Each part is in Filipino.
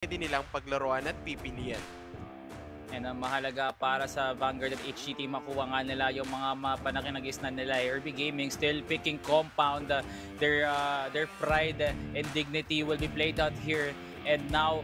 pwede nilang paglaruan at pipilian. And ang mahalaga para sa Vanguard at HGT, makuha nga nila yung mga mapa na kinagisnan nila. RB Gaming still picking compound. Their pride and dignity will be played out here. And now,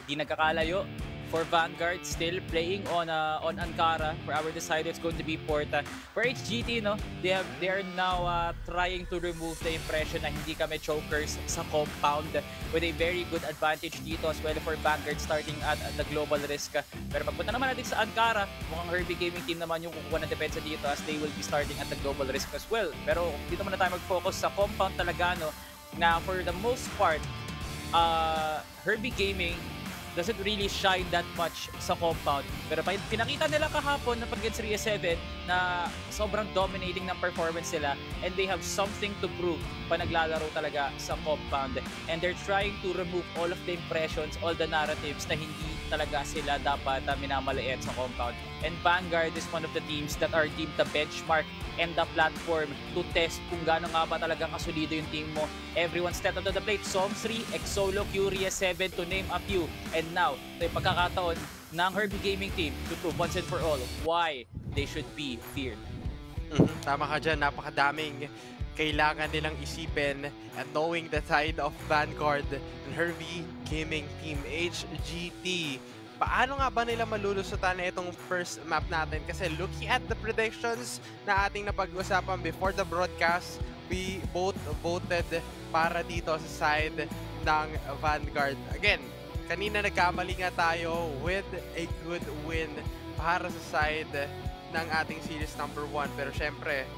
di nagkakalayo for Vanguard, still playing on Ankara. For our decider, it's going to be Porta. For HGT, no, they are now trying to remove the impression na hindi kami chokers sa compound, with a very good advantage dito as well for Vanguard starting at the global risk. Pero pagpunta naman natin sa Ankara, mukhang Herbie Gaming team naman yung kukuha ng depensa dito as they will be starting at the global risk as well. Pero dito muna tayo mag-focus sa compound talaga, no, na for the most part, Herbie Gaming doesn't really shine that much sa compound. Pero pinakita nila kahapon na pag-against Ria 7 na sobrang dominating ng performance nila, and they have something to prove pa naglalaro talaga sa compound. And they're trying to remove all of the impressions, all the narratives na hindi talaga sila dapat minamaliit sa compound. And Vanguard is one of the teams that are deemed the benchmark and the platform to test kung gaano nga ba talagang kasolido yung team mo. Everyone stepped up to the plate. Somsri, Exolo, Curia 7 to name a few. And now, ito yung pagkakataon ng Herbie Gaming team to prove once and for all why they should be feared. Tama ka dyan, napakadaming kailangan nilang isipin, and knowing the side of Vanguard and Herbie Gaming Team HGT, paano nga ba nila malulusutan na itong first map natin? Kasi looking at the predictions na ating napag-usapan before the broadcast, we both voted para dito sa side ng Vanguard. Again, kanina nagkamali nga tayo with a good win para sa side ng ating series number 1. Pero syempre,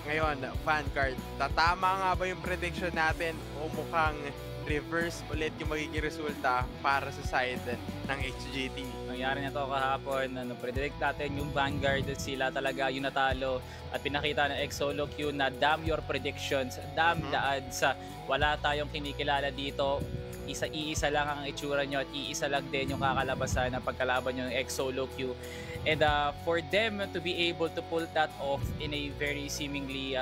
ngayon, Vanguard, tatama nga ba yung prediction natin o mukhang reverse ulit yung magiging resulta para sa side ng HGT? Nangyari na to kahapon, predict natin yung Vanguard, sila talaga yung natalo, at pinakita ng Exolo Q na damn your predictions, damn the odds. Wala tayong kinikilala dito, iisa lang ang itsura nyo at iisa lang din yung kakalabasan ng pagkalaban nyo ng Exolo Q. And for them to be able to pull that off in a very seemingly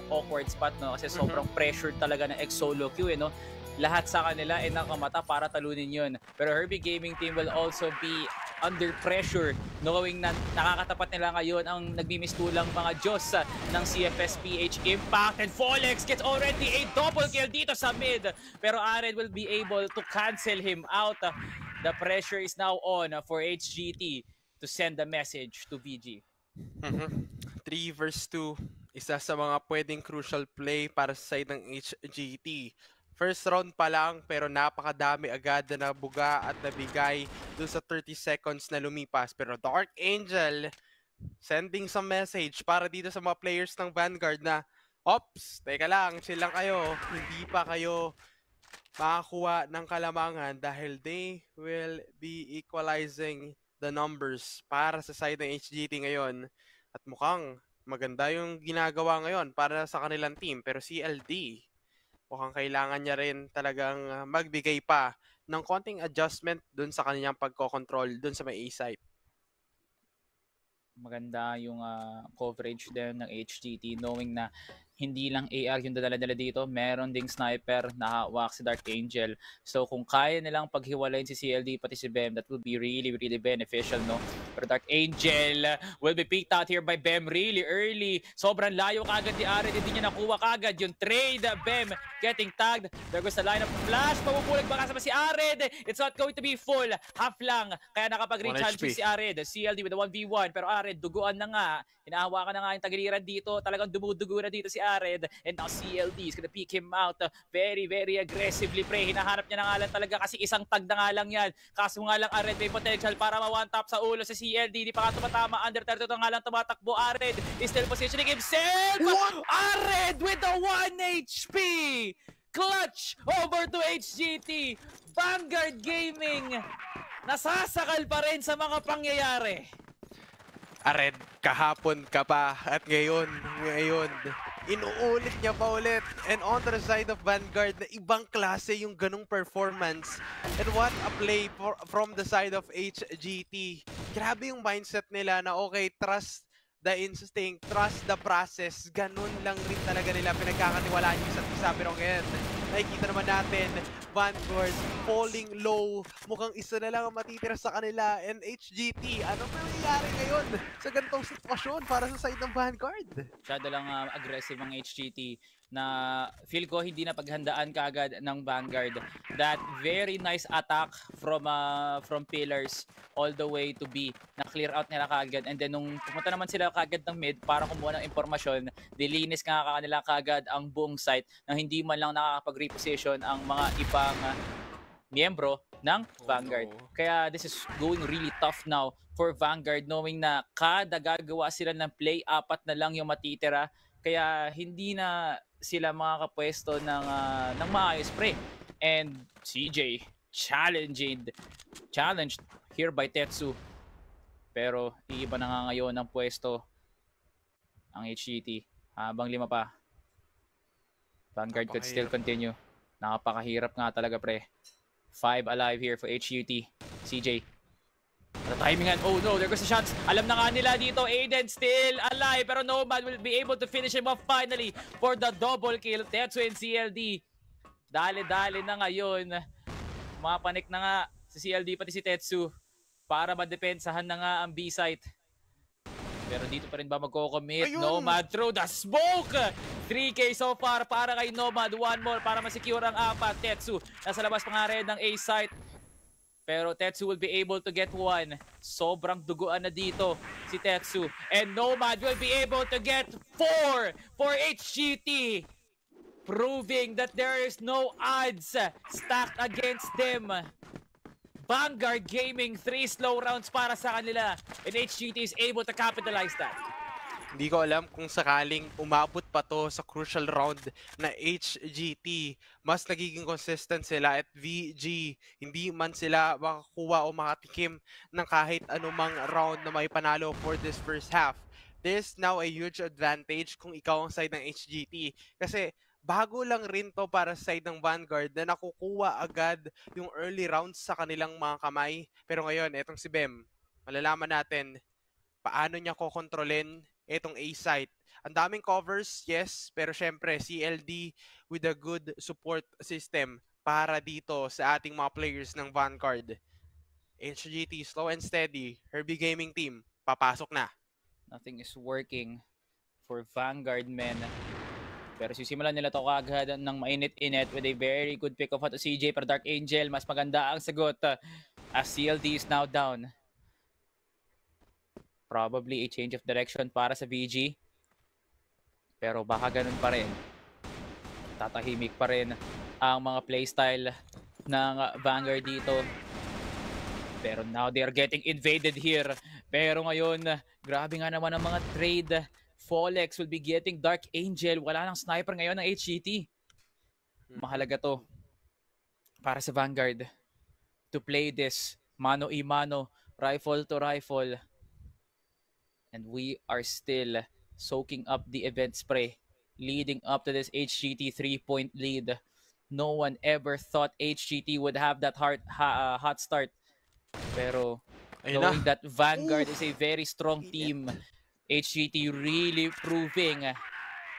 awkward spot, no, kasi sobrang pressured talaga ng Exolo Q, no? Lahat sa kanila ay nakamata para talunin yun. Pero Herbie Gaming team will also be under pressure, knowing na nakakatapat nila ngayon ang nagbimistulang mga Diyos ng CFSPH Impact, and Folex gets already a double kill dito sa mid. Pero Ared will be able to cancel him out. The pressure is now on for HGT to send a message to VG. 3 versus 2, isa sa mga pwedeng crucial play para sa side ng HGT. First round pa lang, pero napakadami agad na nabuga at nabigay dun sa 30 seconds na lumipas. Pero Dark Angel sending some message para dito sa mga players ng Vanguard na, ops, teka lang, chill lang kayo, hindi pa kayo makakuha ng kalamangan dahil they will be equalizing the numbers para sa side ng HGT ngayon. At mukhang maganda yung ginagawa ngayon para sa kanilang team. Pero CLD, mukhang kailangan niya rin talagang magbigay pa ng konting adjustment dun sa kanyang pagko-control dun sa may A-site. Maganda yung coverage din ng HGT, knowing na hindi lang AR yung dala-dala dito, meron ding sniper na hawak si Dark Angel. So kung kaya nilang paghiwalayin si CLD pati si Bem, that will be really, really beneficial, no? Pero Dark Angel will be picked out here by Bem really early. Sobrang layo kagad ni Ared, hindi niya nakuha kagad yung trade. Bem getting tagged. There goes the lineup flash. Pabubulag baka sa si Ared. It's not going to be full. Half lang. Kaya nakapag-reach si Ared. CLD with the 1v1. Pero Ared, duguan na nga. Hinahawakan na nga yung tagiliran dito. Talagang dumudugo na dito si Ared. And now CLD is gonna pick him out very, very aggressively. Hinahanap niya na nga lang talaga kasi isang tag na nga lang yan. Kaso nga lang Ared may potential para ma-one tap sa ulo sa CLD. Di pa nga tumatama. Under 32 na nga lang tumatakbo. Ared is still positioning himself. What? Ared with the 1 HP. Clutch over to HGT. Vanguard Gaming nasasakal pa rin sa mga pangyayari. Ared, kahapon ka pa at ngayon, inuulit niya pa ulit. And on the side of Vanguard, na ibang klase yung ganong performance. And what a play from the side of HGT. Grabe yung mindset nila na okay, trust the instinct, trust the process. Ganun lang rin talaga nila pinagkakatiwalaan yung isa't isa. Pero ngayon, nakikita naman natin, Vanguard falling low. Mukhang isa na lang ang matitira sa kanila. And HGT, anong nangyayari ngayon sa ganitong sitwasyon para sa side ng Vanguard? Masyado lang aggressive ang HGT na feel ko hindi na paghandaan kaagad ng Vanguard. That very nice attack from pillars all the way to B, na clear out nila kaagad, and then nung pumunta naman sila kaagad ng mid para kumuha ng impormasyon, dilinis nga kanila kaagad ang buong site na hindi man lang nakakapag-reposition ang mga ibang miyembro ng Vanguard. Kaya this is going really tough now for Vanguard, knowing na kada gagawa sila ng play, 4 na lang yung matitira. Kaya hindi na sila makakapwesto ng maayos pre. And CJ challenged here by Tetsu. Pero iiba na nga ngayon ng pwesto ang HGT habang 5 pa. Vanguard could still continue. Nakapakahirap nga talaga pre. 5 alive here for HUT. CJ. The timingan. Oh no, there goes the shots. Alam na nga nila dito. Aiden still alive. Pero Nomad will be able to finish him off finally for the double kill. Tetsu and CLD. Dali-dali na ngayon. Mapanik na nga si CLD pati si Tetsu para madepensahan na nga ang B-site. Pero dito pa rin ba magko-commit? Nomad through the smoke! 3K so far para kay Nomad. 1 more para masecure ang 4. Tetsu nasa labas pa nga rin ng A-site. Pero Tetsu will be able to get 1. Sobrang duguan na dito si Tetsu. And Nomad will be able to get 4 for HGT. Proving that there is no odds stacked against them. Vanguard Gaming, 3 slow rounds para sa kanila. And HGT is able to capitalize that. Hindi ko alam kung sakaling umabot pa to sa crucial round na HGT. Mas nagiging consistent sila at VG. Hindi man sila makakuha o makatikim ng kahit anumang round na may panalo for this first half. There's now a huge advantage kung ikaw ang side ng HGT. Kasi bago lang rin to para sa side ng Vanguard na nakukuha agad yung early rounds sa kanilang mga kamay. Pero ngayon, etong si Bem, malalaman natin paano niya kokontrolin itong A-site. Ang daming covers, yes, pero syempre CLD with a good support system para dito sa ating mga players ng Vanguard. HGT, slow and steady. Herbie Gaming team, papasok na. Nothing is working for Vanguard men. Pero sisimulan nila to kaagad ng mainit-init with a very good pick of at CJ para Dark Angel. Mas maganda ang sagot as CLD is now down. Probably a change of direction para sa VG. Pero baka ganun pa rin. Tatahimik pa rin ang mga playstyle ng Vanguard dito. Pero now they are getting invaded here. Pero ngayon, grabe nga naman ang mga trade. Folex will be getting Dark Angel. Wala nang sniper ngayon ng HGT. Mahalaga to para sa Vanguard to play this mano-i-mano, rifle to rifle. And we are still soaking up the event spray leading up to this HGT 3-point lead. No one ever thought HGT would have that hot start. Pero knowing that Vanguard is a very strong team, HGT really proving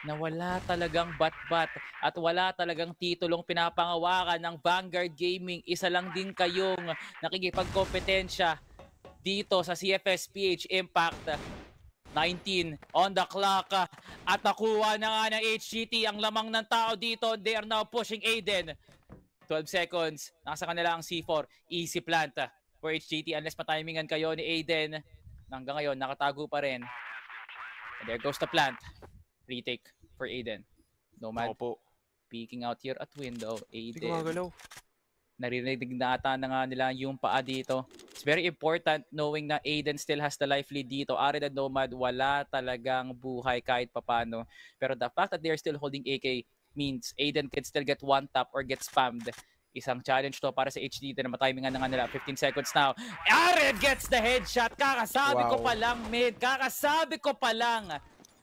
na wala talagang bat-bat at wala talagang titulong pinapangawakan ng Vanguard Gaming. Isa lang din kayong nakikipagkompetensya dito sa CFSPH Impact. 19 on the clock at nakuha na nga ng HGT ang lamang ng tao dito. They are now pushing Aiden. 12 seconds. Nasa kanila ang C4. Easy plant for HGT unless matimingan kayo ni Aiden. Hanggang ngayon, nakatago pa rin. And there goes the plant. Retake for Aiden. Nomad. Opo. Peeking out here at window. Aiden. Hindi ko magalaw. Naririnig na ata na nga nila yung paa dito. It's very important knowing na Aiden still has the life lead dito. Arid and Nomad, wala talagang buhay kahit papano. Pero the fact that they are still holding AK means Aiden can still get one tap or get spammed. Isang challenge to para sa HDT na matimingan na nga nila. 15 seconds now. Arid gets the headshot. Kakasabi ko pa lang, mid. Kakasabi ko pa lang.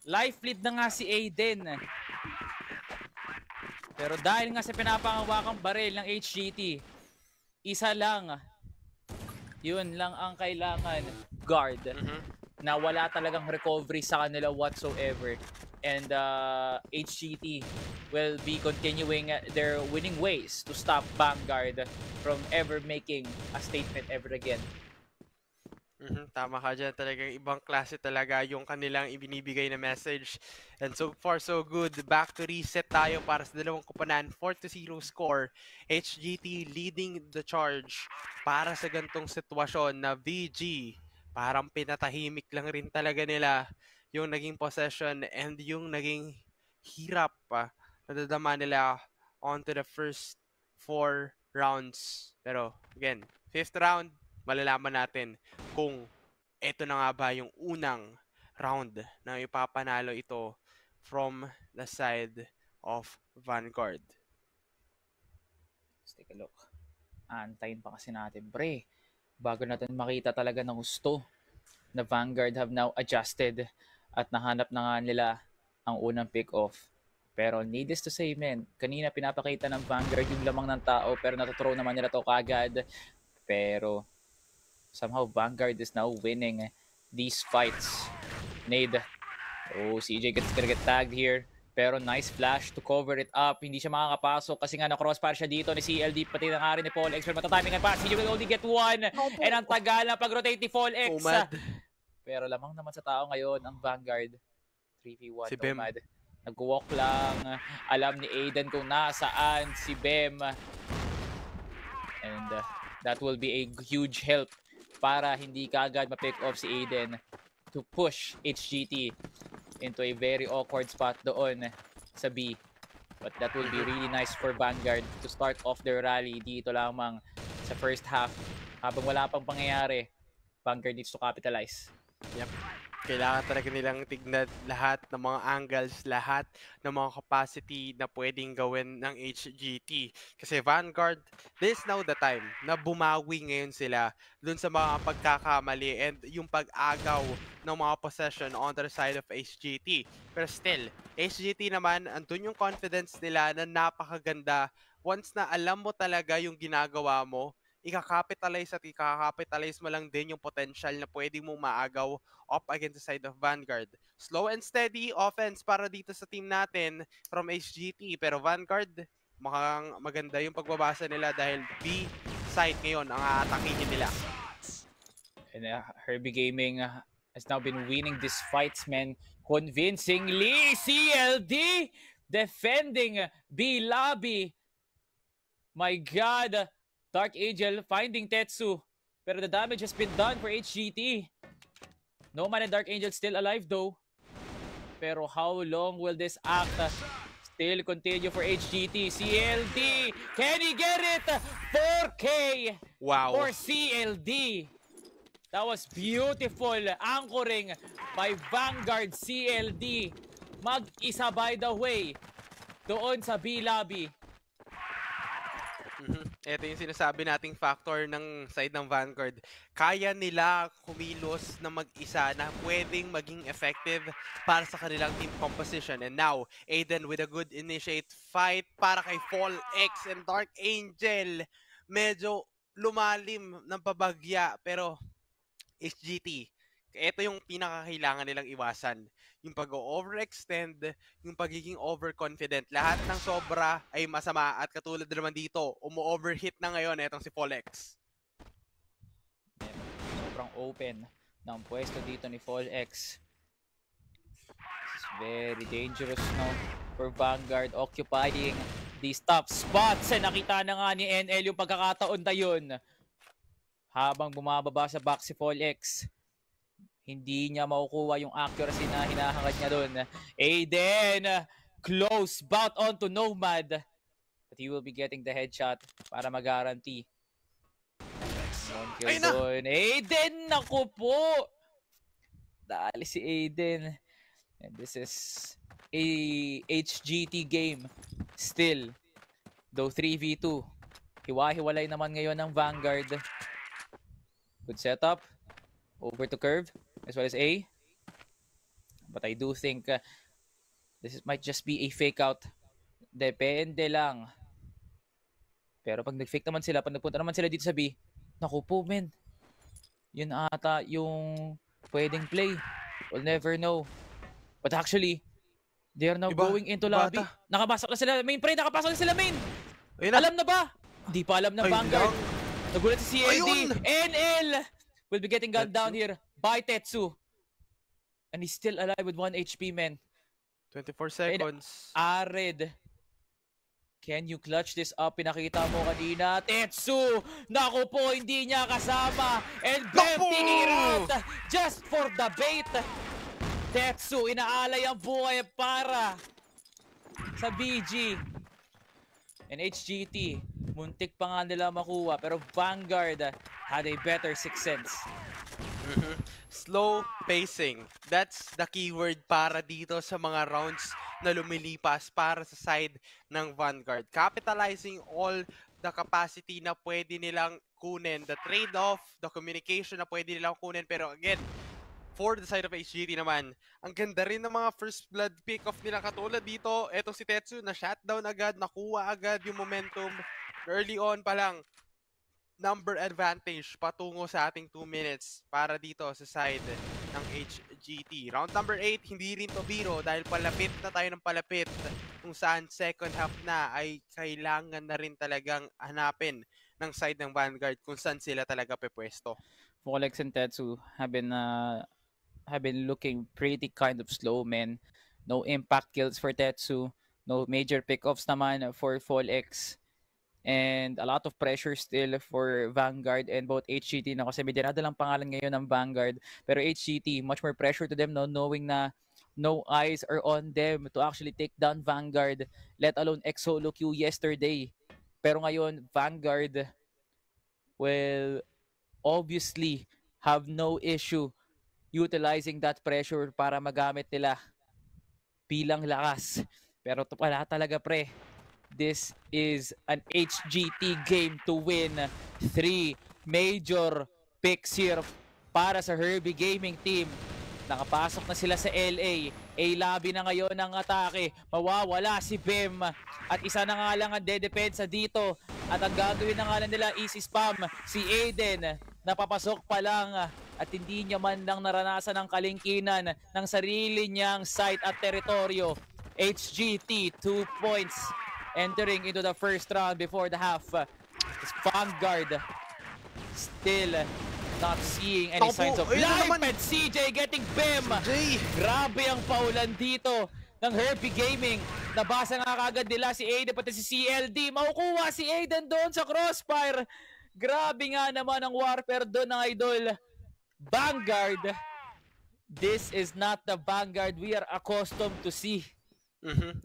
Life lead na nga si Aiden. Pero dahil nga sa pinapangawakang baril ng HGT, isa lang. Yun lang ang kailangan. Guard. Na wala talagang recovery sa kanila whatsoever. and HGT will be continuing their winning ways to stop Vanguard from ever making a statement ever again. Tama ka dyan. Talagang ibang klase talaga yung kanilang ibinibigay na message. And so far, so good. Back to reset tayo para sa dalawang kupanan. 4-0 score. HGT leading the charge para sa gantong sitwasyon na VG. Parang pinatahimik lang rin talaga nila yung naging possession and yung naging hirap pa. Nadadama nila onto the first 4 rounds. Pero again, 5th round, malalaman natin kung ito na nga ba yung unang round na ipapanalo ito from the side of Vanguard. Let's take a look. Antayin pa kasi natin, pre. Bago natin makita talaga ng gusto na Vanguard have now adjusted at nahanap na nga nila ang unang pick-off. Pero needless to say, men, kanina pinapakita ng Vanguard yung lamang ng tao pero natuthrow naman nila to kagad. Pero somehow Vanguard is now winning these fights. Nade. Oh, CJ gonna get tagged here. Pero nice flash to cover it up. Hindi siya makakapasok kasi nga na-crossfire siya dito ni CLD pati na nga rin ni Paul X. Pero matatimingan pa. CJ will only get one. And ang tagal na pag-rotate ni Paul X. Pero lamang naman sa tao ngayon ang Vanguard. 3v1. Si Bem. Nag-walk lang. Alam ni Aiden kung nasaan si Bem. And that will be a huge help para hindi kagad ma-pick off si Aiden to push HGT into a very awkward spot doon sa B. But that will be really nice for Vanguard to start off their rally dito lamang sa first half. Habang wala pang pangyayari, Vanguard needs to capitalize. Yep. Kailangan talaga nilang tignan lahat ng mga angles, lahat ng mga capacity na pwedeng gawin ng HGT. Kasi Vanguard, this is now the time na bumawi ngayon sila dun sa mga pagkakamali and yung pag-agaw ng mga possession on the side of HGT. Pero still, HGT naman, andun yung confidence nila na napakaganda. Once na alam mo talaga yung ginagawa mo, ikakapitalize mo lang din yung potential na pwede mong maagaw up against the side of Vanguard. Slow and steady offense para dito sa team natin from HGT. Pero Vanguard, mukhang maganda yung pagbabasa nila dahil B side ngayon ang aatakihin nila. And Herbie Gaming has now been winning these fights, man, convincingly. CLD defending B lobby. My God. Dark Angel finding Tetsu. Pero the damage has been done for HGT. No Man and Dark Angel still alive though. Pero how long will this act still continue for HGT? CLD! Can he get it? 4K! Wow. For CLD. That was beautiful anchoring by Vanguard CLD. Mag-isa by the way doon sa B lobby. Ito yung sinasabi nating factor ng side ng Vanguard. Kaya nila kumilos na mag-isa na pwedeng maging effective para sa kanilang team composition. And now, Aiden with a good initiate fight para kay Fall X and Dark Angel. Medyo lumalim ng pabagya pero HGT, ito yung pinakakailangan nilang iwasan. Yung pag-overextend, yung pagiging overconfident. Lahat ng sobra ay masama at katulad naman dito, umu-overhit na ngayon itong si Follex. Sobrang open ng pwesto dito ni Follex. This is very dangerous now for Vanguard occupying these top spots. Nakita na nga ni NL yung pagkakataon na yun. Habang bumababa sa back si Follex. Hindi niya makukuha yung accuracy na hinahangad niya doon. Aiden, close bout onto Nomad. But he will be getting the headshot para mag-guarantee. Kill doon. Aiden, naku po! Dali si Aiden. And this is a HGT game. Still, though 3v2. Hiwa-hiwalay naman ngayon ng Vanguard. Good setup. Over to Curve. As well as A. But I do think this might just be a fake out. Depende lang. Pero pag nag-fake naman sila, pag nagpunta naman sila dito sa B, naku po men. Yun ata yung pwedeng play. We'll never know. But actually, They are now going into lobby. Nakapasok na sila main, pre. Nakapasok na sila main. Alam na ba? Hindi pa alam ng Vanguard. Nagulat si CLD. NL will be getting gunned down here by Tetsu. And he's still alive with 1 HP, men. 24 seconds. Arid. Can you clutch this up? Pinakita mo kanina. Tetsu! Naku po, hindi niya kasama. And Bem tinirat just for the bait. Tetsu, inaalay ang buhay para sa BG. And HGT, muntik pa nga nila makuha. Pero Vanguard had a better sixth sense. Slow pacing. That's the keyword para dito sa mga rounds na lumilipas para sa side ng Vanguard. Capitalizing all the capacity na pwede nilang kunin. The trade-off, the communication na pwede nilang kunin. Pero again, for the side of HGT naman, ang ganda rin ng mga first blood pick-off nila. Katulad dito, eto si Tetsu na shutdown agad, nakuha agad yung momentum. Early on pa lang, number advantage patungo sa ating 2 minutes para dito sa side ng HGT. Round number 8, hindi rin to biro dahil palapit na tayo ng palapit kung saan second half na ay kailangan na rin talagang hanapin ng side ng Vanguard kung saan sila talaga pepwesto. Folex and Tetsu have been looking pretty kind of slow, man. No impact kills for Tetsu, no major pickoffs naman for Folex. And a lot of pressure still for Vanguard and both HGT na kasi may dinada lang pangalan ngayon ng Vanguard. Pero HGT, much more pressure to them, no, knowing na no eyes are on them to actually take down Vanguard, let alone X-Solo Q yesterday. Pero ngayon, Vanguard will obviously have no issue utilizing that pressure para magamit nila bilang lakas. Pero ito pala talaga, pre. This is an HGT game to win. 3 major picks here para sa Herbie Gaming team. Nakapasok na sila sa LA. A-lobby na ngayon ng atake. Mawawala si Bem. At isa na nga lang ang dedepensa dito. At ang gagawin na nga lang nila easy spam. Si Aiden, napapasok pa lang. At hindi niya man lang naranasan ang kalingkinan ng sarili niyang site at teritoryo. HGT, 2 points. Entering into the first round before the half. Vanguard still not seeing any signs of life. And CJ getting Bem. Grabe ang paulan dito ng Herbie Gaming. Nabasa nga kagad nila si Aiden pati si CLD. Makukuha si Aiden doon sa crossfire. Grabe nga naman ang warfare doon ng idol. Vanguard. This is not the Vanguard we are accustomed to see.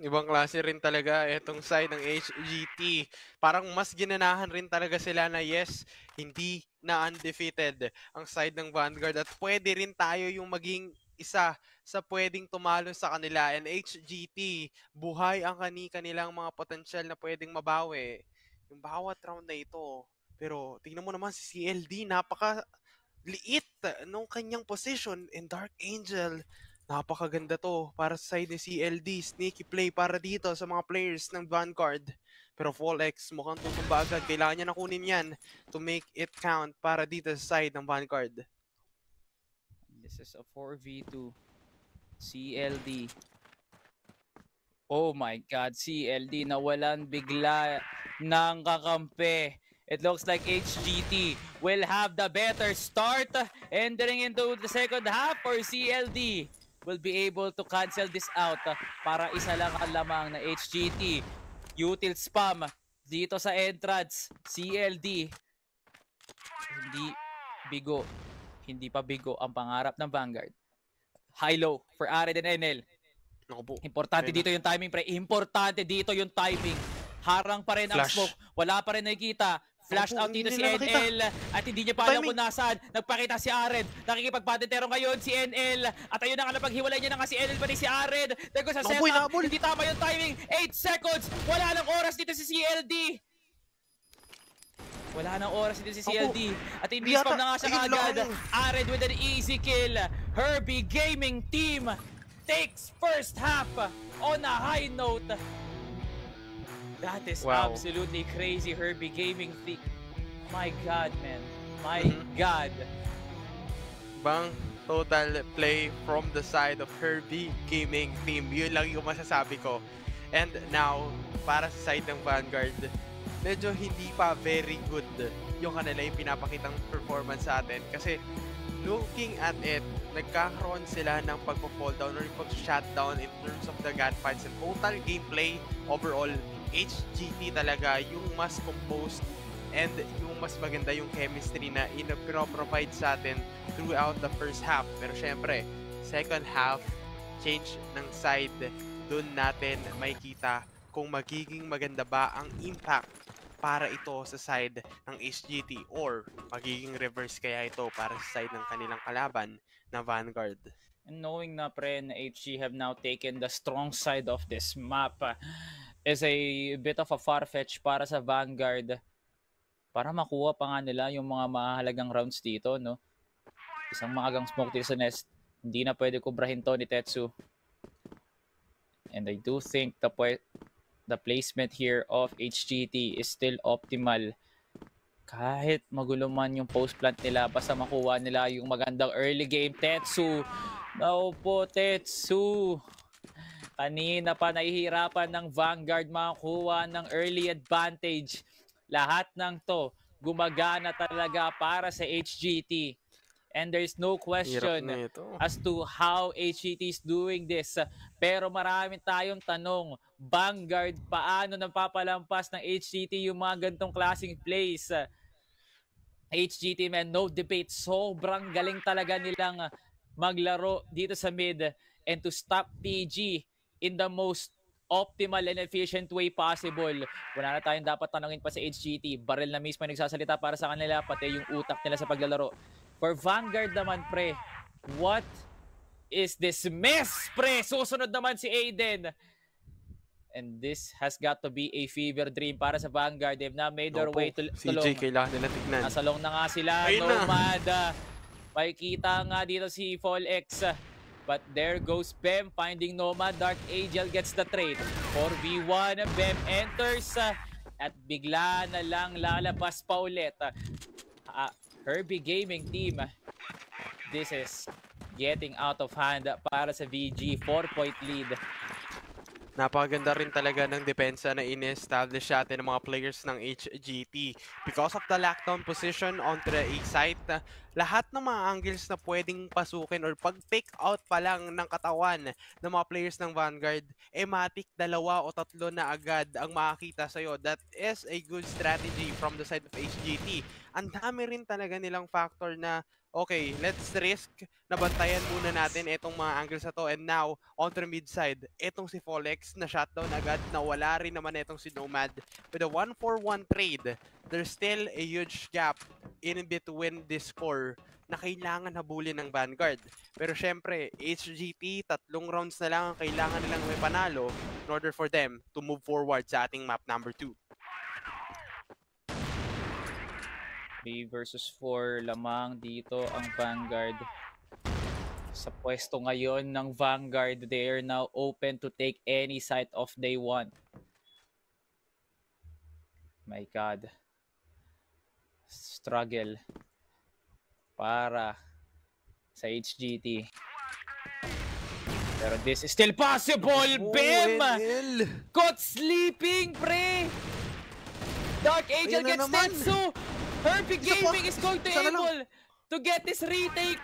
Ibang klase rin talaga itong side ng HGT. Parang mas ginanahan rin talaga sila na yes, hindi na undefeated ang side ng Vanguard at pwede rin tayo yung maging isa sa pwedeng tumalo sa kanila. And HGT, buhay ang kanilang mga potensyal na pwedeng mabawi yung bawat round na ito. Pero tingnan mo naman si CLD, napaka liit nung kanyang position in Dark Angel. Napakaganda to para sa side ni CLD. Sneaky play para dito sa mga players ng Vanguard. Pero Folex mukhang tutumba agad. Kailangan niya nakunin yan to make it count para dito sa side ng Vanguard. This is a 4v2. CLD. Oh my God, CLD nawalan bigla ng kakampi. It looks like HGT will have the better start entering into the second half, or CLD will be able to cancel this out para isa lang ang lamang na HGT. Util spam dito sa entrance. CLD. Hindi pa bigo ang pangarap ng Vanguard. High-low for Arid and NL. Importante dito yung timing, pre. Importante dito yung timing. Harang pa rin ang smoke. Wala pa rin nakikita. Flashed out dito si NL at hindi niya pa alam kung nasaan. Nagpakita si Ared. Nakikipagpatentero ngayon si NL. At ayun na nga, napaghiwalay niya na nga si NL pati si Ared. Dahil sa setup, hindi tama yung timing. 8 seconds. Wala nang oras dito si CLD. Wala nang oras dito si CLD. At hindi spam na nga siya agad. Ared with an easy kill. Herbie Gaming team takes first half on a high note. That is absolutely crazy, Herbie Gaming. My God, man. My God. total play from the side of Herbie Gaming team. Yun lang yung masasabi ko. And now, para sa side ng Vanguard, medyo hindi pa very good yung kanila yung pinapakitang performance sa atin. Kasi looking at it, nagkakaroon sila ng pagpo-fall down or pag-shutdown in terms of the gunfights and total gameplay. Overall, HGT talaga yung mas composed and yung mas maganda yung chemistry na ina-provide sa atin throughout the first half. Pero syempre, second half, change ng side, dun natin makikita kung magiging maganda ba ang impact para ito sa side ng HGT or magiging reverse kaya ito para sa side ng kanilang kalaban na Vanguard. And knowing na pre na HG have now taken the strong side of this map is a bit of a far-fetch para sa Vanguard para makuha pa nga nila yung mga mahalagang rounds dito, no? Isang maagang smoke dito sa nest. Hindi na pwede kubrahin to ni Tetsu. And I do think the placement here of HGT is still optimal. Kahit magulo man yung post plant nila, basta makuha nila yung magandang early game. Tetsu! Naupo, Tetsu! Kanina pa nahihirapan ng Vanguard makakuha ng early advantage. Lahat ng to gumagana talaga para sa HGT. And there's no question as to how HGT is doing this. Pero marami tayong tanong. Vanguard, paano napapalampas ng HGT yung mga gantong klaseng plays? HGT, man, no debate. Sobrang galing talaga nilang maglaro dito sa mid and to stop PG in the most optimal and efficient way possible. Wala na tayong dapat tanongin pa sa HGT. Barrel na mismo nagsasalita para sa kanila, pati yung utak nila sa paglalaro. For Vanguard naman, pre, what is this mess, pre? Susunod naman si Aiden. And this has got to be a fever dream para sa Vanguard. They've now made their way to CJ, kailangan nila tignan. Nasa long na nga sila. Ayun Nomad. Makikita nga dito si Fallex. But there goes Bem finding Nomad. Dark Angel gets the trade. 4v1. Bem enters. At bigla na lang lalabas pa ulit. Herbie Gaming team. This is getting out of hand para sa VG. 4-point lead. Napakaganda rin talaga ng depensa na in-establish natin ng mga players ng HGT. Because of the lockdown position on the A site, lahat ng mga angles na pwedeng pasukin or pag-pick out pa lang ng katawan ng mga players ng Vanguard, matik 2 o 3 na agad ang makakita sa'yo. That is a good strategy from the side of HGT. Ang dami rin talaga nilang factor na okay, let's risk na bantayan muna natin itong mga angles na to. And now, on the mid side, itong si Fallex na shutdown agad, na wala rin naman itong si Nomad. With a 1-for-1 trade, there's still a huge gap in between this score na kailangan habulin ng Vanguard. Pero syempre, HGT, 3 rounds na lang ang kailangan nilang may panalo in order for them to move forward sa ating map number 2. 3 versus 4 lamang dito ang Vanguard. Sa pwesto ngayon ng Vanguard, they are now open to take any site of they want. My God. Struggle para sa HGT. Pero this is still possible, Bem! Caught sleeping, pre! Dark Angel gets Tetsu! Herbie Gaming is going to able to get this retake.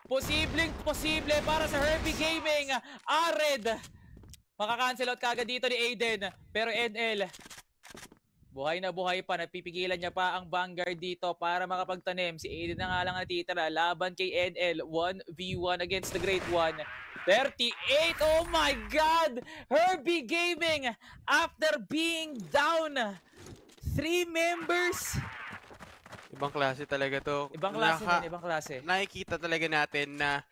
Posible para sa Herbie Gaming. Ared. Makakancel out kagad dito ni Aiden. Pero NL, buhay na buhay pa. Napipigilan niya pa ang Vanguard dito para makapagtanim. Si Aiden na nga lang natitira. Laban kay NL. 1v1 against the Great One. 38. Oh my God! Herbie Gaming, after being down 3 members. Ibang klase talaga to. Ibang klase. Nakikita talaga natin na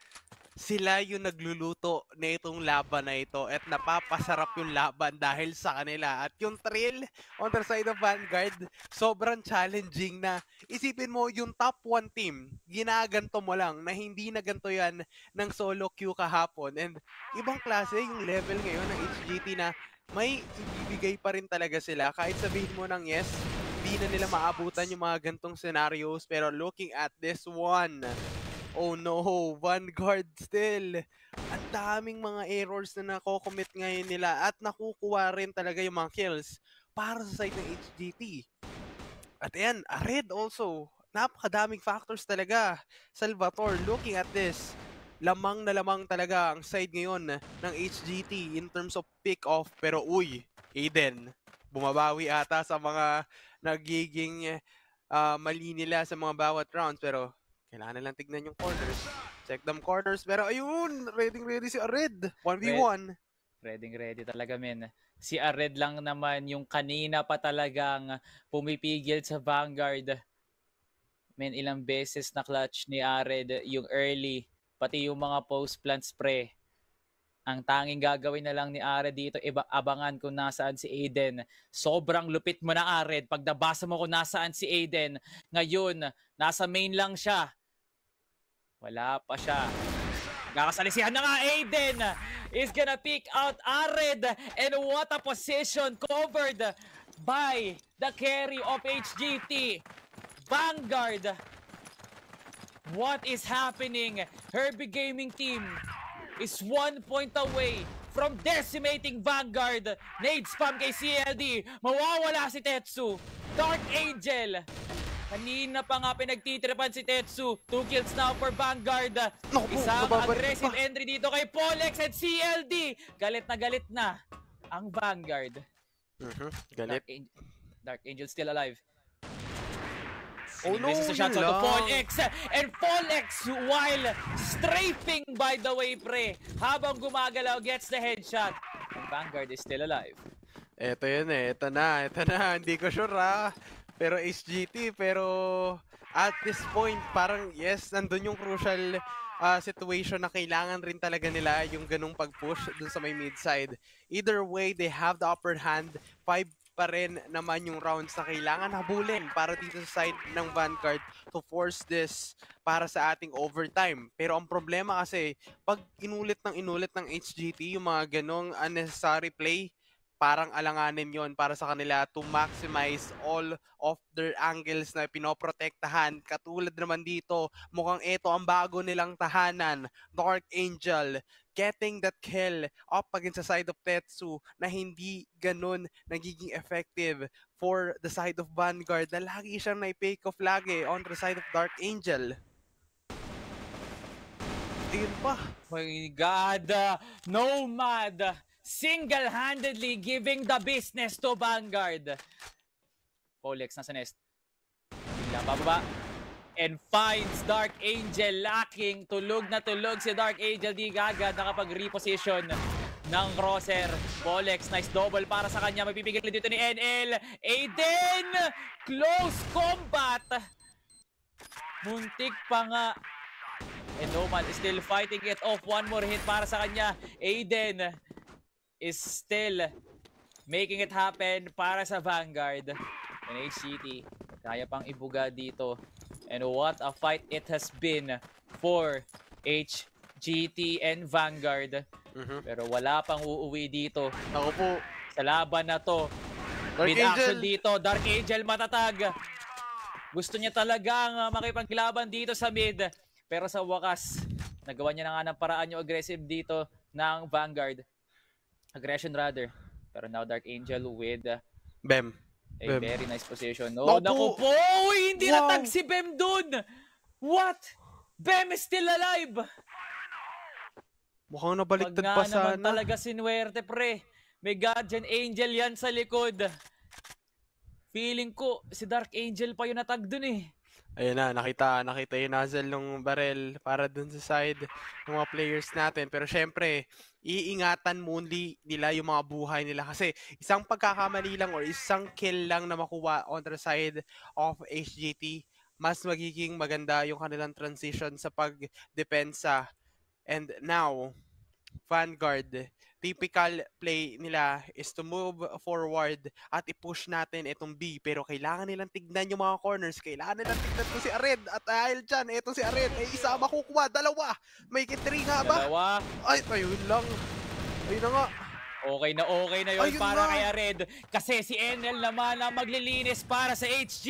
sila yung nagluluto na itong laban na ito at napapasarap yung laban dahil sa kanila. At yung thrill on the side of Vanguard, sobrang challenging na isipin mo yung top 1 team, ginaganto mo lang na hindi na ganto yan ng solo queue kahapon. And ibang klase yung level ngayon ng HGT na may ibibigay pa rin talaga sila. Kahit sabihin mo ng yes, hindi na nila maabutan yung mga gantong scenarios. Pero looking at this one, Oh no, Vanguard still. Ang daming mga errors na nako-commit ngayon nila at nakukuha rin talaga yung mga kills para sa side ng HGT. At ayan, Red also. Napakadaming factors talaga. Salvatore, looking at this, lamang na lamang talaga ang side ngayon ng HGT in terms of pick-off. Pero uy, Aiden, bumabawi ata sa mga nagiging mali nila sa mga bawat rounds. Pero kailangan nilang tignan yung corners. Check them corners. Pero ayun, ready si Red. 1v1. Ready talaga, men. Si Ared lang naman yung kanina pa talagang pumipigil sa Vanguard. Men, ilang beses na clutch ni Ared yung early, pati yung mga post-plant spray. Ang tanging gagawin na lang ni Ared dito, abangan kung nasaan si Aiden. Sobrang lupit mo na, Ared. Pag nabasa mo kung nasaan si Aiden, ngayon, nasa main lang siya. Wala pa siya. Nakasalisihan na nga, Aiden is gonna pick out Ared, and what a position covered by the carry of HGT. Vanguard, what is happening? Herbie Gaming team is 1 point away from decimating Vanguard. Nade spam kay CLD, mawawala si Tetsu. Dark Angel, kanina pa nga pinagtitripan si Tetsu. 2 kills now for Vanguard. Isang aggressive entry dito kay Polex and CLD. Galit na ang Vanguard. Galit. Dark Angel still alive. Oh no, Misses the shots out to Polex. And Polex, while strafing by the way, pre, habang gumagalaw, gets the headshot. And Vanguard is still alive. Eto yun eh. Ito na. Hindi ko sure pero HGT, pero at this point, parang yes, nandun yung crucial situation na kailangan rin talaga nila yung ganung pag-push dun sa may mid-side. Either way, they have the upper hand. 5 pa rin naman yung rounds na kailangan habulin para dito sa side ng Vanguard to force this para sa ating overtime. Pero ang problema kasi, pag inulit ng HGT yung mga ganong unnecessary play, parang alanganin yon para sa kanila to maximize all of their angles na pinoprotektahan. Katulad naman dito, mukhang ito ang bago nilang tahanan. Dark Angel getting that kill up against the side of Tetsu na hindi ganun nagiging effective for the side of Vanguard na lagi siyang na-pick off lagi on the side of Dark Angel. Ayun pa. Oh my God, Nomad single-handedly giving the business to Vanguard. Polex nasa nest. Bigla bababa. And finds Dark Angel lacking. Tulog na tulog si Dark Angel. Di agad nakapag-reposition ng crosser. Polex, nice double para sa kanya. Mapipigil dito ni NL. Aiden! Close combat! Muntik pa nga. And Nomad is still fighting it off. One more hit para sa kanya. Aiden is still making it happen para sa Vanguard. And HCT, kaya pang ibuga dito. And what a fight it has been for HGT and Vanguard. Pero wala pang uuwi dito. Ako po. Sa laban na to. Mid-action dito. Dark Angel matatag. Gusto niya talagang makipaglaban dito sa mid. Pero sa wakas, nagawa niya na nga ng paraan yung aggressive dito ng Vanguard. Aggression rather. Pero now Dark Angel with Bem. a very nice position. No, naku po! Hindi natag si Bem dun! What? Bem is still alive! Mukhang nabaliktad pa sana. Naman talaga sinuwerte, pre. May Guardian Angel yan sa likod. Feeling ko, si Dark Angel pa yung natag dun eh. Ayun na, nakita yung nozzle ng barrel para dun sa side ng mga players natin. Pero syempre, iingatan muli nila yung mga buhay nila. Kasi isang pagkakamali lang or isang kill lang na makuha on the side of HGT, mas magiging maganda yung kanilang transition sa pagdepensa. And now, Vanguard, typical play nila is to move forward at i-push natin itong B. Pero kailangan nilang tignan yung mga corners. Kailangan nilang tignan ko si Ared. At dahil dyan, ito si Ared. Ay, isa makukuha. Dalawa. May kitri nga ba? Dalawa. Ay, ayun lang. Ayun na nga. Okay na yun ayun para kay Ared. Kasi si NL naman ang maglilinis para sa HG.